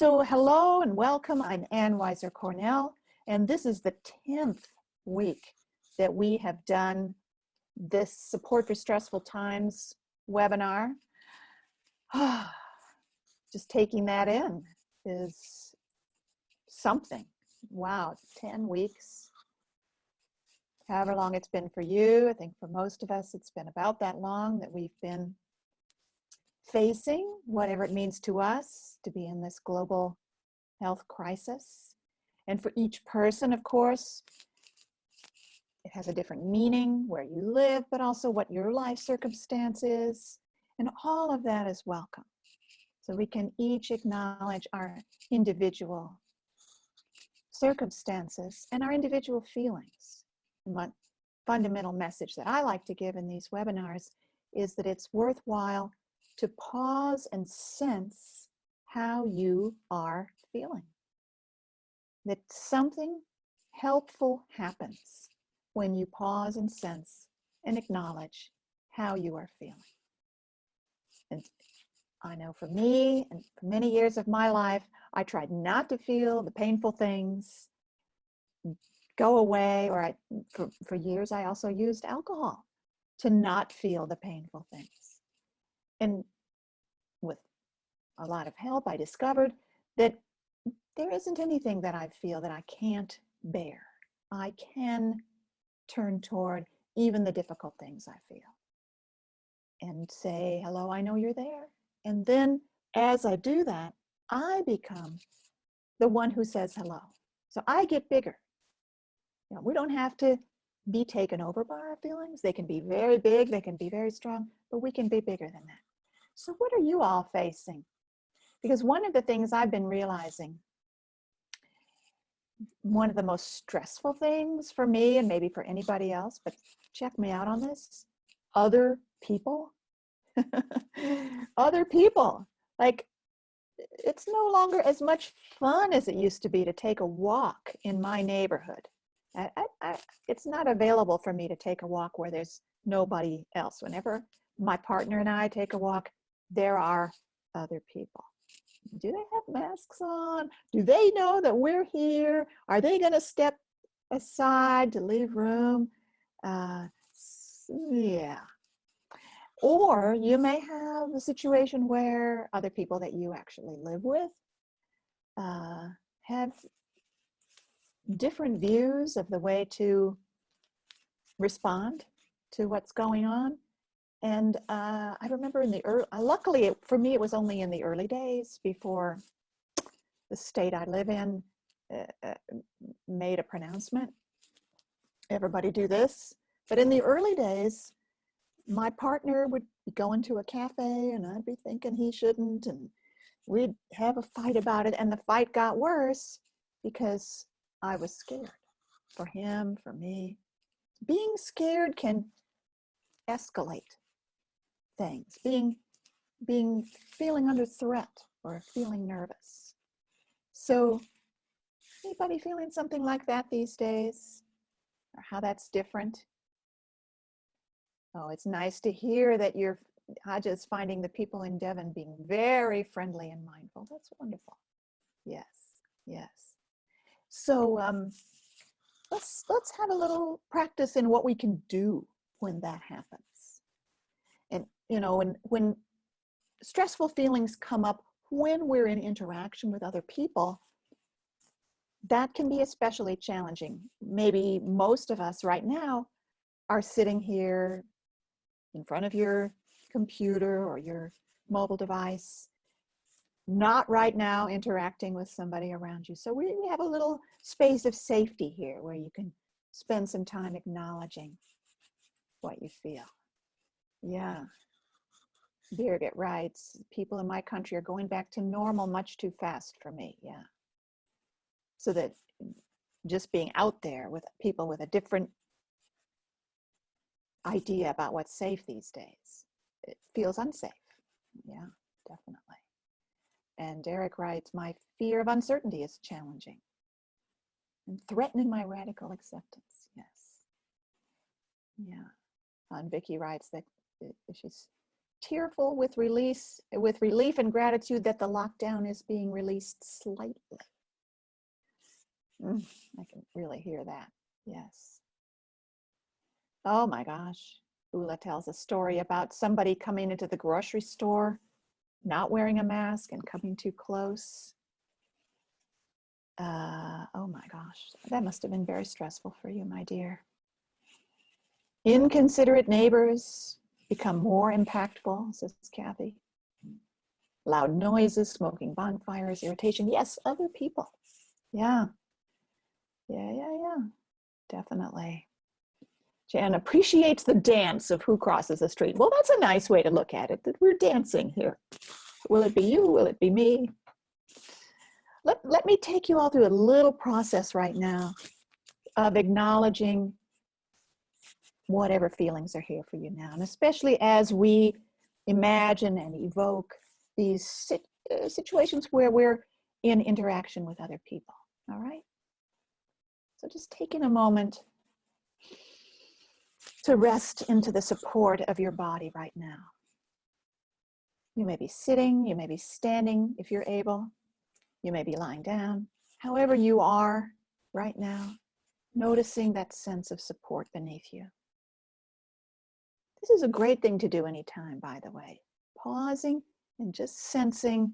So hello and welcome. I'm Ann Weiser Cornell, and this is the 10th week that we have done this Support for Stressful Times webinar. Just taking that in is something. Wow, 10 weeks. However long it's been for you, I think for most of us it's been about that long that we've been facing whatever it means to us to be in this global health crisis. And for each person, of course, it has a different meaning where you live, but also what your life circumstance is. And all of that is welcome. So we can each acknowledge our individual circumstances and our individual feelings. And one fundamental message that I like to give in these webinars is that it's worthwhile to pause and sense how you are feeling. That something helpful happens when you pause and sense and acknowledge how you are feeling. And I know for me, and for many years of my life, I tried not to feel the painful things go away, or for years I also used alcohol to not feel the painful things. And with a lot of help, I discovered that there isn't anything that I feel that I can't bear. I can turn toward even the difficult things I feel and say, hello, I know you're there. And then as I do that, I become the one who says hello. So I get bigger. You know, we don't have to be taken over by our feelings. They can be very big, they can be very strong, but we can be bigger than that. So what are you all facing? Because one of the things I've been realizing, one of the most stressful things for me, and maybe for anybody else, but check me out on this, other people. Other people. Like, it's no longer as much fun as it used to be to take a walk in my neighborhood. It's not available for me to take a walk where there's nobody else. Whenever my partner and I take a walk, there are other people. Do they have masks on? Do they know that we're here? Are they going to step aside to leave room? Yeah. Or you may have a situation where other people that you actually live with have different views of the way to respond to what's going on. And I remember in the early, luckily for me, it was only in the early days before the state I live in made a pronouncement. Everybody do this. But in the early days, my partner would be going to a cafe and I'd be thinking he shouldn't, and we'd have a fight about it. And the fight got worse because I was scared for him, for me. Being scared can escalate things, feeling under threat or feeling nervous. So anybody feeling something like that these days, or how that's different? Oh, it's nice to hear that Haja is finding the people in Devon being very friendly and mindful. That's wonderful. Yes, yes. So let's have a little practice in what we can do when that happens. And you know, when stressful feelings come up when we're in interaction with other people, that can be especially challenging. Maybe most of us right now are sitting here in front of your computer or your mobile device, not right now interacting with somebody around you. So we have a little space of safety here where you can spend some time acknowledging what you feel. Yeah. Birgit writes, people in my country are going back to normal much too fast for me. Yeah. So that just being out there with people with a different idea about what's safe these days, it feels unsafe. Yeah, definitely. And Derek writes, my fear of uncertainty is challenging and threatening my radical acceptance. Yes. Yeah. And Vicky writes that she's tearful with relief and gratitude that the lockdown is being released slightly. I can really hear that. Yes. Oh my gosh. Ula tells a story about somebody coming into the grocery store, not wearing a mask and coming too close. Oh my gosh, that must have been very stressful for you, my dear. Inconsiderate neighbors become more impactful, says Kathy. Loud noises, smoking bonfires, irritation. Yes, other people. Yeah. Definitely. Jan appreciates the dance of who crosses the street. Well, that's a nice way to look at it, that we're dancing here. Will it be you? Will it be me? Let me take you all through a little process right now of acknowledging whatever feelings are here for you now. And especially as we imagine and evoke these situations where we're in interaction with other people, all right? So just taking a moment to rest into the support of your body right now. You may be sitting, you may be standing if you're able, you may be lying down. However you are right now, noticing that sense of support beneath you. This is a great thing to do anytime, by the way. Pausing and just sensing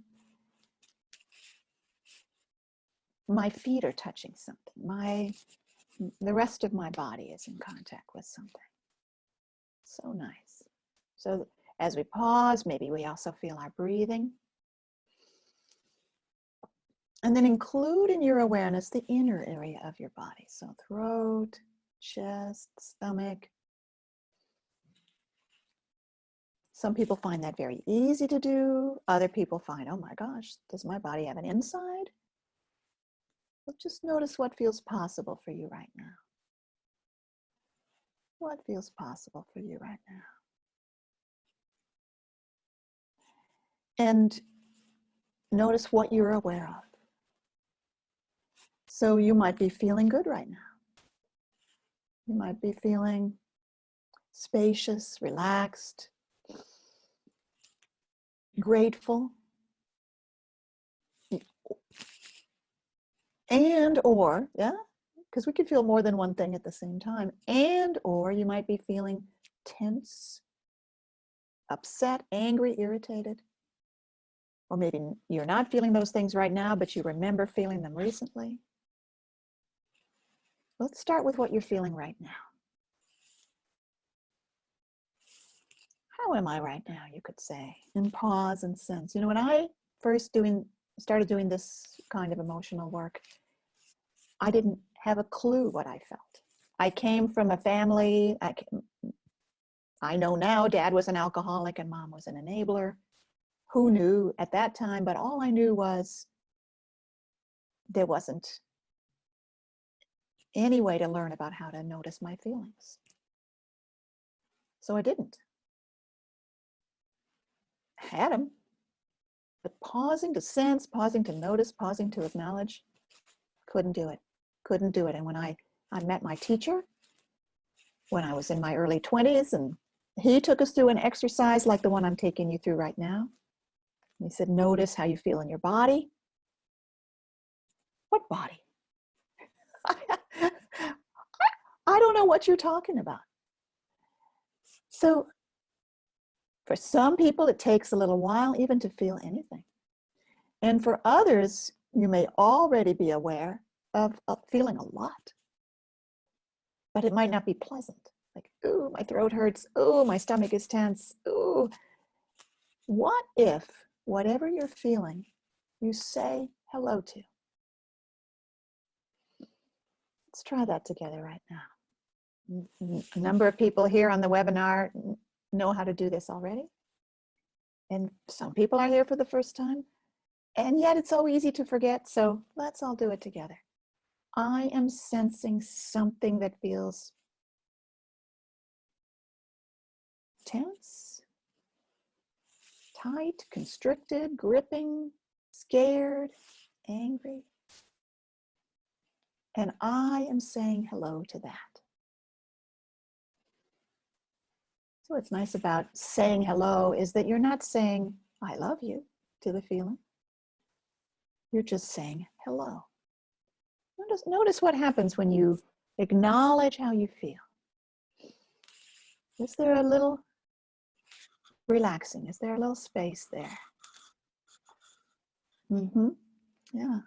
my feet are touching something. The rest of my body is in contact with something. So nice. So as we pause, maybe we also feel our breathing. And then include in your awareness the inner area of your body. So throat, chest, stomach. Some people find that very easy to do. Other people find, oh my gosh, does my body have an inside? Well, just notice what feels possible for you right now. What feels possible for you right now? And notice what you're aware of. So you might be feeling good right now. You might be feeling spacious, relaxed, grateful, and or, yeah, because we could feel more than one thing at the same time, and or you might be feeling tense, upset, angry, irritated, or maybe you're not feeling those things right now, but you remember feeling them recently. Let's start with what you're feeling right now. How am I right now, you could say, and pause and sense. You know, when I first started doing this kind of emotional work, I didn't have a clue what I felt. I came from a family, I know now Dad was an alcoholic and Mom was an enabler. Who knew at that time? But all I knew was there wasn't any way to learn about how to notice my feelings. So I didn't. I had them, but pausing to sense, pausing to notice, pausing to acknowledge, couldn't do it. And when I met my teacher when I was in my early 20s, and he took us through an exercise like the one I'm taking you through right now. He said, notice how you feel in your body. What body? I don't know what you're talking about. So for some people, it takes a little while even to feel anything. And for others, you may already be aware of feeling a lot, but it might not be pleasant. Like, ooh, my throat hurts. Ooh, my stomach is tense. Ooh. What if whatever you're feeling, you say hello to? Let's try that together right now. A number of people here on the webinar know how to do this already. And some people are here for the first time. And yet it's so easy to forget. So let's all do it together. I am sensing something that feels tense, tight, constricted, gripping, scared, angry. And I am saying hello to that. So what's nice about saying hello is that you're not saying, I love you to the feeling. You're just saying hello. Notice what happens when you acknowledge how you feel. Is there a little relaxing? Is there a little space there? Mm-hmm. Yeah.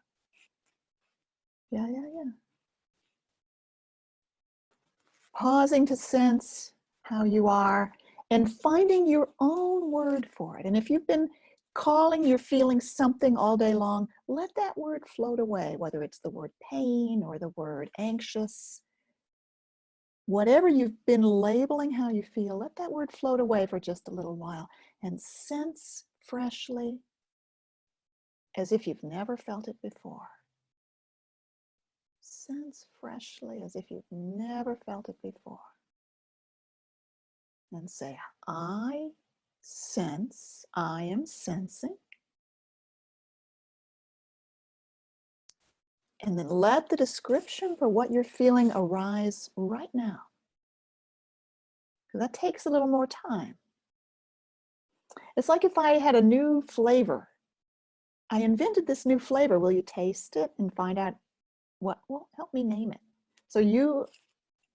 Yeah. Pausing to sense how you are and finding your own word for it. And if you've been calling your feelings something all day long, let that word float away, whether it's the word pain or the word anxious. Whatever you've been labeling how you feel, let that word float away for just a little while and sense freshly as if you've never felt it before. Sense freshly as if you've never felt it before. And say, I sense, I am sensing. And then let the description for what you're feeling arise right now. Because that takes a little more time. It's like if I had a new flavor. I invented this new flavor. Will you taste it and find out what? Well, help me name it. So you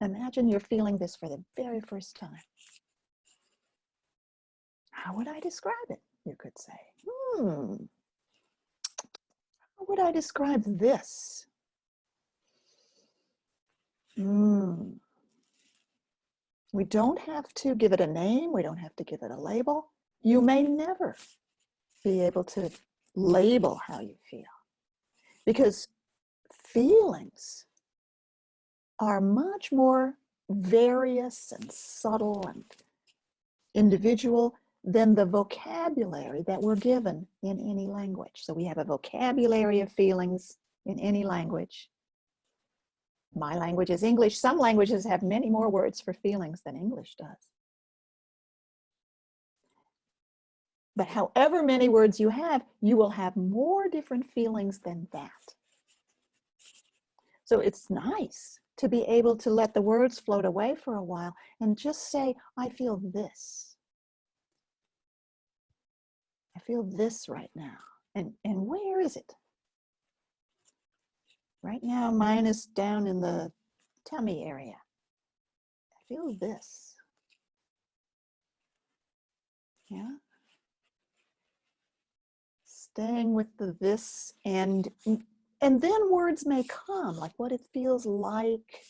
imagine you're feeling this for the very first time. How would I describe it? You could say, how would I describe this? We don't have to give it a name. We don't have to give it a label. You may never be able to label how you feel because feelings are much more various and subtle and individual than the vocabulary that we're given in any language. So we have a vocabulary of feelings in any language. My language is English. Some languages have many more words for feelings than English does. But however many words you will have more different feelings than that. So it's nice to be able to let the words float away for a while and just say, I feel this. I feel this right now. And where is it? Right now, mine is down in the tummy area. I feel this. Yeah. Staying with the this and then words may come, like what it feels like.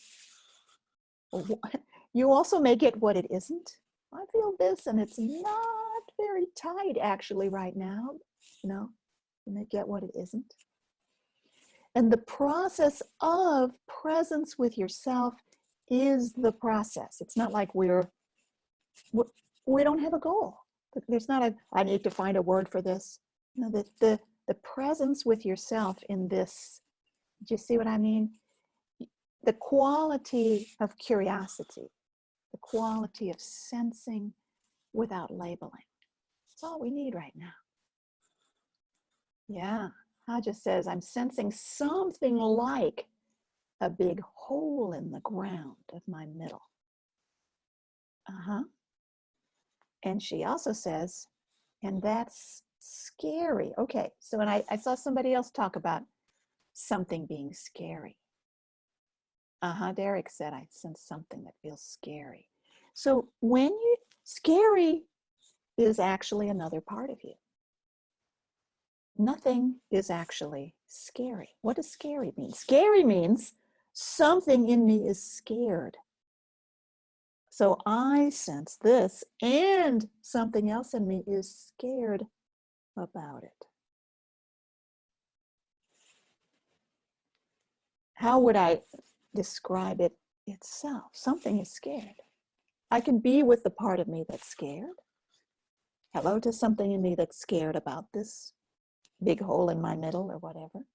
You also may get what it isn't. I feel this and it's not very tight actually right now. You may get what it isn't. And the process of presence with yourself is the process. It's not like we don't have a goal. There's not I need to find a word for this. No, the presence with yourself in this, do you see what I mean? The quality of curiosity, the quality of sensing without labeling. That's all we need right now. Yeah, Haja says, I'm sensing something like a big hole in the ground of my middle. And she also says, and that's scary. Okay, so when I saw somebody else talk about something being scary. Derek said, I sense something that feels scary. So scary is actually another part of you. Nothing is actually scary. What does scary mean? Scary means something in me is scared. So I sense this and something else in me is scared about it. How would I describe it itself? Something is scared. I can be with the part of me that's scared. Hello to something in me that's scared about this big hole in my middle or whatever.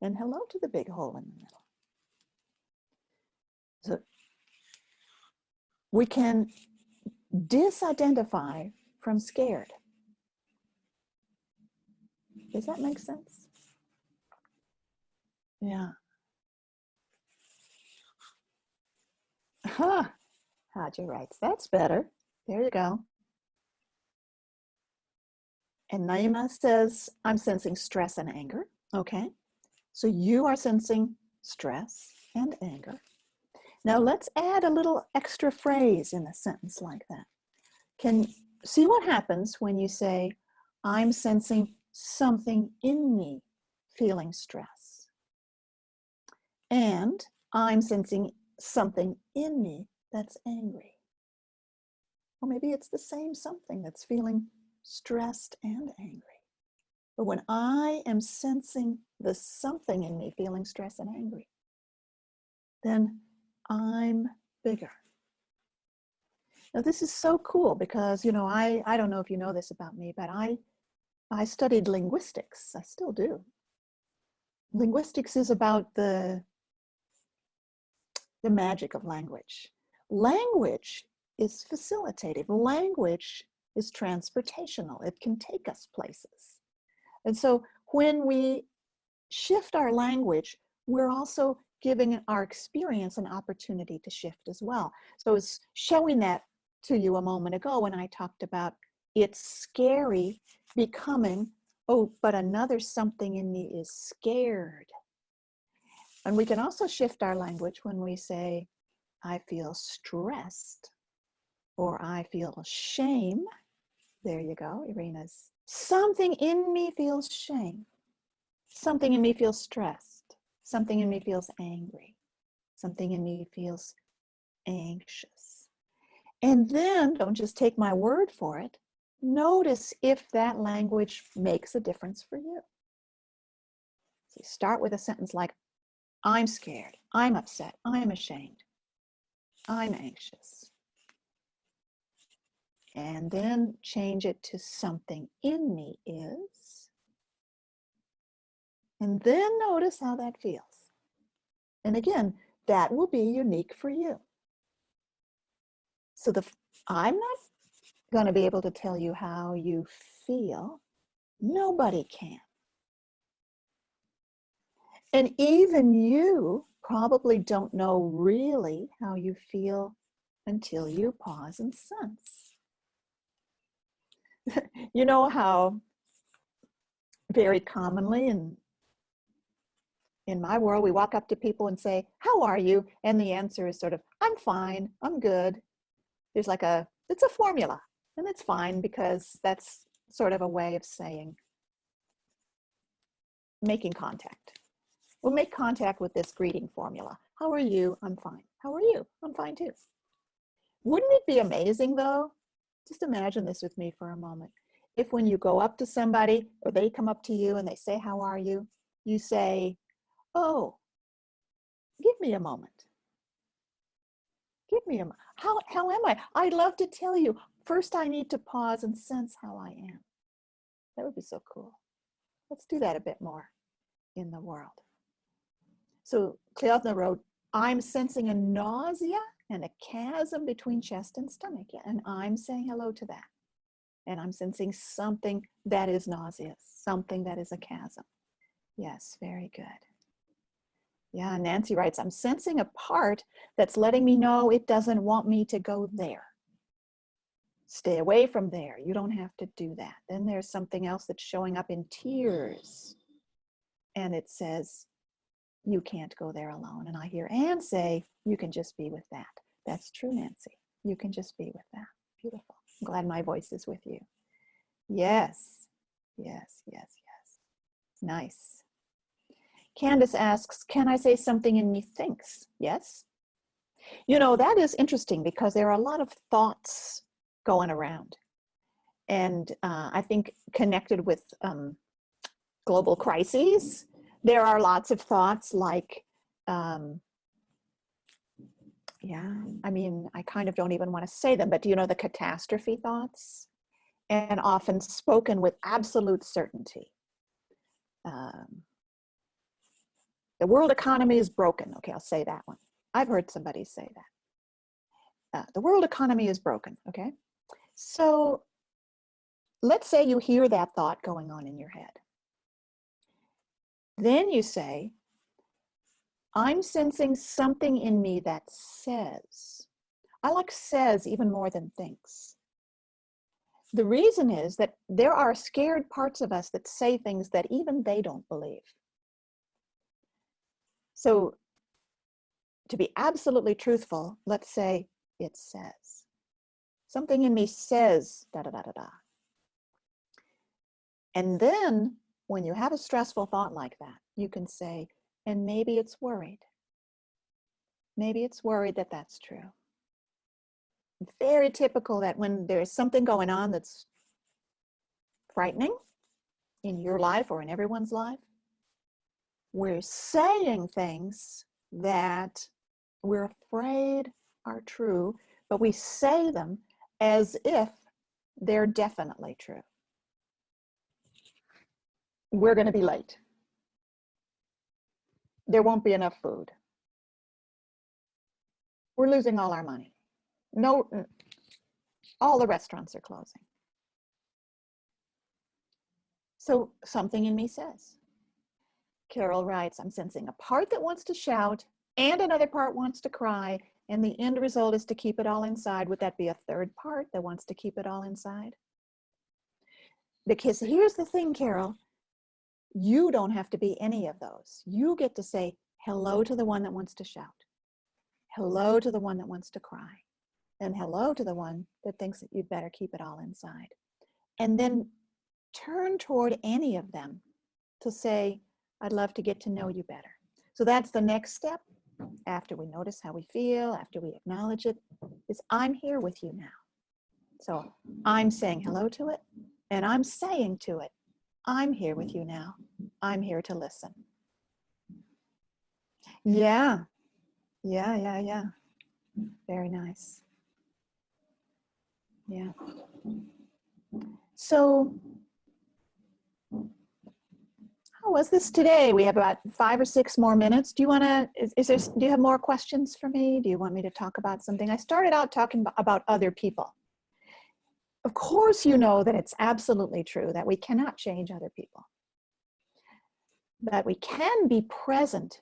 And hello to the big hole in the middle. So we can disidentify from scared. Does that make sense? Yeah. Haja writes, that's better. There you go. And Naima says, I'm sensing stress and anger. Okay. So you are sensing stress and anger. Now let's add a little extra phrase in a sentence like that. Can see what happens when you say, I'm sensing something in me feeling stress. And I'm sensing something in me that's angry. Or maybe it's the same something that's feeling stressed and angry. But when I am sensing the something in me feeling stressed and angry, then I'm bigger. Now this is so cool because, you know, I don't know if you know this about me, but I studied linguistics. I still do. Linguistics is about the magic of language. Language is facilitative. Language is transportational. It can take us places. And so when we shift our language, we're also giving our experience an opportunity to shift as well. So I was showing that to you a moment ago when I talked about it's scary becoming, oh, but another something in me is scared. And we can also shift our language when we say, I feel stressed, or I feel shame. There you go, Irina's. Something in me feels shame. Something in me feels stressed. Something in me feels angry. Something in me feels anxious. And then don't just take my word for it. Notice if that language makes a difference for you. So you start with a sentence like, I'm scared, I'm upset, I'm ashamed, I'm anxious. And then change it to something in me is. And then notice how that feels. And again, that will be unique for you. So I'm not going to be able to tell you how you feel. Nobody can. And even you probably don't know really how you feel until you pause and sense. You know how very commonly in my world, we walk up to people and say, how are you? And the answer is sort of, I'm fine, I'm good. There's like it's a formula, and it's fine because that's sort of a way of saying, making contact. We'll make contact with this greeting formula. How are you? I'm fine. How are you? I'm fine too. Wouldn't it be amazing though? Just imagine this with me for a moment. If when you go up to somebody or they come up to you and they say, how are you? You say, oh, give me a moment. Give me a moment. How am I? I'd love to tell you. First, I need to pause and sense how I am. That would be so cool. Let's do that a bit more in the world. So Cleothna wrote, I'm sensing a nausea and a chasm between chest and stomach. And I'm saying hello to that. And I'm sensing something that is nauseous, something that is a chasm. Yes, very good. Yeah, Nancy writes, I'm sensing a part that's letting me know it doesn't want me to go there. Stay away from there. You don't have to do that. Then there's something else that's showing up in tears. And it says, you can't go there alone. And I hear Ann say, you can just be with that. That's true, Nancy. You can just be with that. Beautiful. I'm glad my voice is with you. Yes, yes, yes, yes. Nice. Candace asks, can I say something in me thinks? Yes. You know, that is interesting because there are a lot of thoughts going around. And I think connected with global crises, there are lots of thoughts like, yeah, I mean, I kind of don't even want to say them, but do you know the catastrophe thoughts? And often spoken with absolute certainty. The world economy is broken. Okay, I'll say that one. I've heard somebody say that. The world economy is broken, okay? So let's say you hear that thought going on in your head. Then you say, I'm sensing something in me that says. I like says even more than thinks. The reason is that there are scared parts of us that say things that even they don't believe. So to be absolutely truthful, let's say it says. Something in me says da da da da da. And then when you have a stressful thought like that, you can say, and maybe it's worried. Maybe it's worried that that's true. Very typical that when there's something going on that's frightening in your life or in everyone's life, we're saying things that we're afraid are true, but we say them as if they're definitely true. We're going to be late. There won't be enough food. We're losing all our money. No, all the restaurants are closing. So something in me says. Carol writes, I'm sensing a part that wants to shout and another part wants to cry, and the end result is to keep it all inside. Would that be a third part that wants to keep it all inside? Because here's the thing, Carol, you don't have to be any of those. You get to say hello to the one that wants to shout, hello to the one that wants to cry, and hello to the one that thinks that you'd better keep it all inside. And then turn toward any of them to say, I'd love to get to know you better. So that's the next step. After we notice how we feel, after we acknowledge it, is I'm here with you now. So I'm saying hello to it, and I'm saying to it, I'm here with you now. I'm here to listen. Yeah. Very nice. Yeah. So how was this today? We have about 5 or 6 more minutes. Do you want to, do you have more questions for me? Do you want me to talk about something? I started out talking about other people. Of course, you know that it's absolutely true that we cannot change other people. But we can be present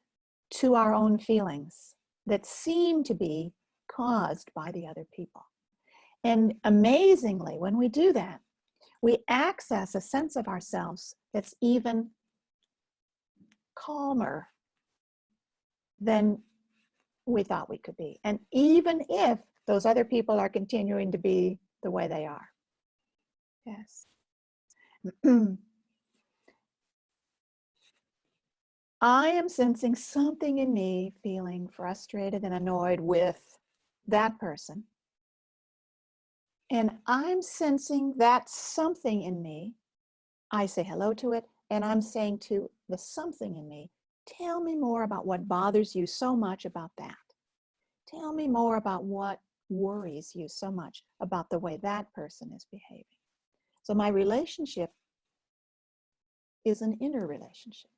to our own feelings that seem to be caused by the other people. And amazingly, when we do that, we access a sense of ourselves that's even calmer than we thought we could be. And even if those other people are continuing to be the way they are. Yes. I am sensing something in me feeling frustrated and annoyed with that person. And I'm sensing that something in me. I say hello to it, and I'm saying to the something in me, tell me more about what bothers you so much about that. Tell me more about what worries you so much about the way that person is behaving. So my relationship is an inner relationship.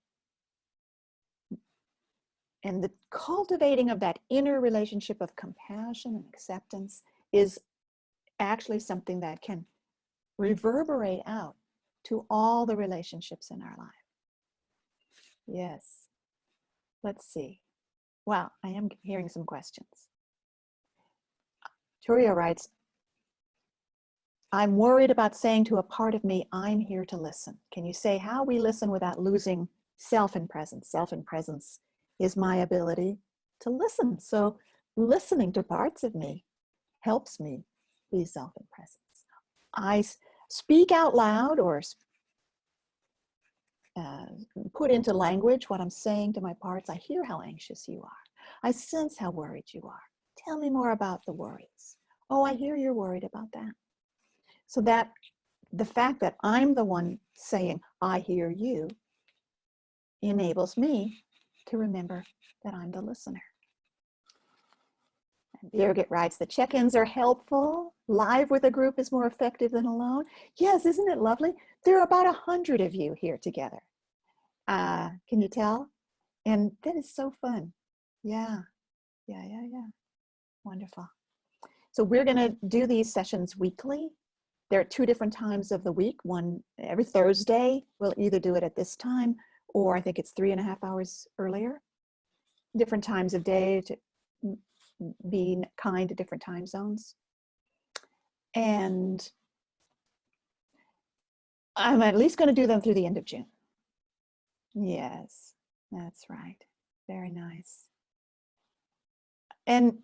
And the cultivating of that inner relationship of compassion and acceptance is actually something that can reverberate out to all the relationships in our life. Yes. Let's see. Wow, I am hearing some questions. Turia writes, I'm worried about saying to a part of me, I'm here to listen. Can you say how we listen without losing self and presence? Self and presence is my ability to listen. So listening to parts of me helps me be self and presence. I speak out loud or put into language what I'm saying to my parts. I hear how anxious you are. I sense how worried you are. Tell me more about the worries. Oh, I hear you're worried about that. So that the fact that I'm the one saying, I hear you, enables me to remember that I'm the listener. And Birgit writes, the check-ins are helpful. Live with a group is more effective than alone. Yes, isn't it lovely? There are about 100 of you here together. Can you tell? And that is so fun. Yeah. Wonderful. So we're going to do these sessions weekly. There are 2 different times of the week. One every Thursday. We'll either do it at this time, or I think it's 3.5 hours earlier. Different times of day to be kind to different time zones. And I'm at least going to do them through the end of June. Yes, that's right. Very nice. And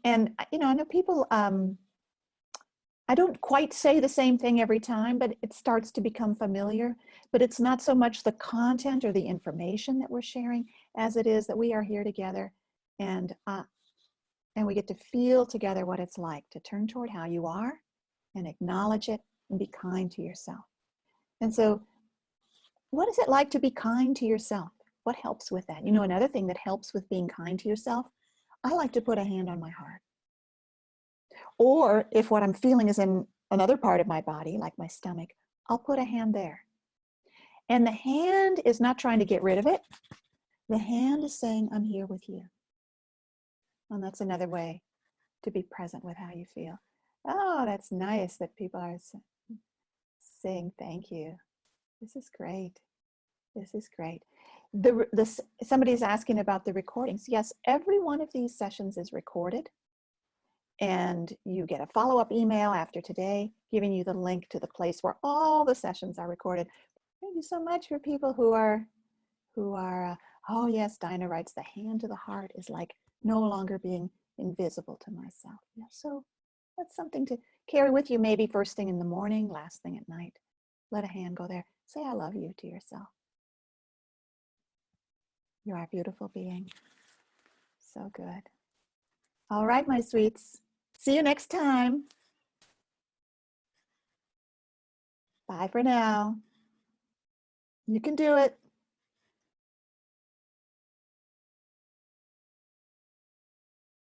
you know, I know people, I don't quite say the same thing every time, but it starts to become familiar. But it's not so much the content or the information that we're sharing as it is that we are here together, and we get to feel together what it's like to turn toward how you are and acknowledge it and be kind to yourself. And so, what is it like to be kind to yourself? What helps with that? You know, another thing that helps with being kind to yourself, I like to put a hand on my heart. Or if what I'm feeling is in another part of my body, like my stomach, I'll put a hand there. And the hand is not trying to get rid of it. The hand is saying, I'm here with you. And that's another way to be present with how you feel. Oh, that's nice that people are saying thank you. This is great. This is great. Somebody's asking about the recordings. Yes, every one of these sessions is recorded. And you get a follow-up email after today giving you the link to the place where all the sessions are recorded. Thank you so much for people who are oh yes, Dinah writes, the hand to the heart is like no longer being invisible to myself. Yeah, so that's something to carry with you, maybe first thing in the morning, last thing at night. Let a hand go there. Say I love you to yourself. You are a beautiful being. So good. All right, my sweets. See you next time. Bye for now. You can do it.